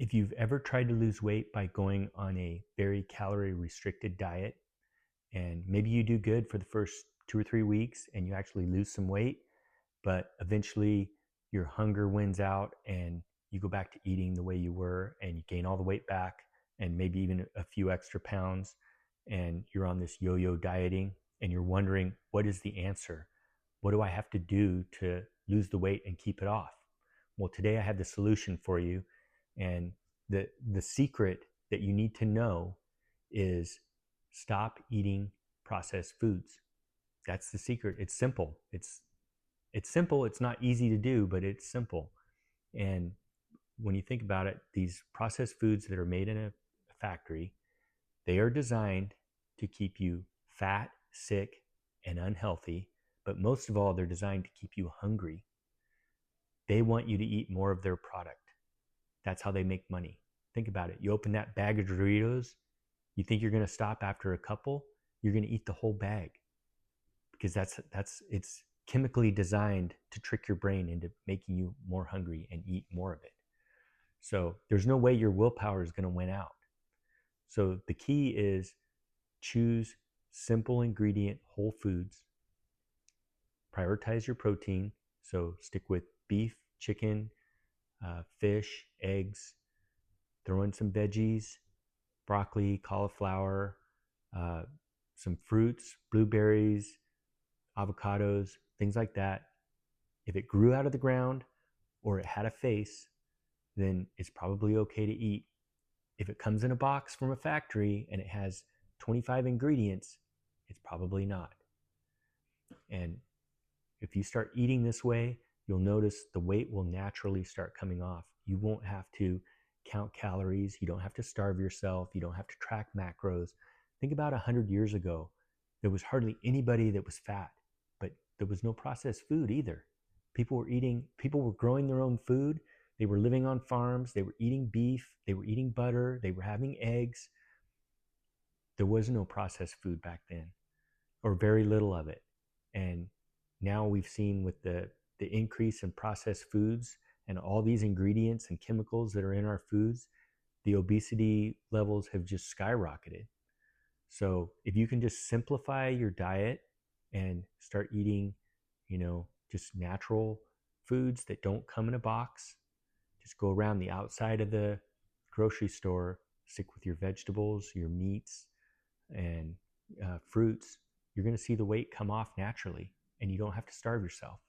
If you've ever tried to lose weight by going on a very calorie restricted diet, and maybe you do good for the first 2 or 3 weeks and you actually lose some weight, but eventually your hunger wins out and you go back to eating the way you were and you gain all the weight back and maybe even a few extra pounds, and you're on this yo-yo dieting and you're wondering, what is the answer? What do I have to do to lose the weight and keep it off? Well, today I have the solution for you. And the secret that you need to know is stop eating processed foods. That's the secret. It's simple. It's simple. It's not easy to do, but it's simple. And when you think about it, these processed foods that are made in a factory, they are designed to keep you fat, sick, and unhealthy. But most of all, they're designed to keep you hungry. They want you to eat more of their product. That's how they make money. Think about it. You open that bag of Doritos, you think you're going to stop after a couple, you're going to eat the whole bag, because it's chemically designed to trick your brain into making you more hungry and eat more of it. So there's no way your willpower is going to win out. So the key is choose simple ingredient whole foods. Prioritize your protein. So stick with beef, chicken, fish, eggs. Throw in some veggies, broccoli, cauliflower, some fruits, blueberries, avocados, things like that. If it grew out of the ground or it had a face, then it's probably okay to eat. If it comes in a box from a factory and it has 25 ingredients, it's probably not. And if you start eating this way, you'll notice the weight will naturally start coming off. You won't have to count calories. You don't have to starve yourself. You don't have to track macros. Think about 100 years ago. There was hardly anybody that was fat, but there was no processed food either. People were growing their own food. They were living on farms. They were eating beef. They were eating butter. They were having eggs. There was no processed food back then, or very little of it. And now we've seen with the increase in processed foods and all these ingredients and chemicals that are in our foods, the obesity levels have just skyrocketed. So if you can just simplify your diet and start eating, just natural foods that don't come in a box, just go around the outside of the grocery store, stick with your vegetables, your meats, and fruits, you're going to see the weight come off naturally, and you don't have to starve yourself.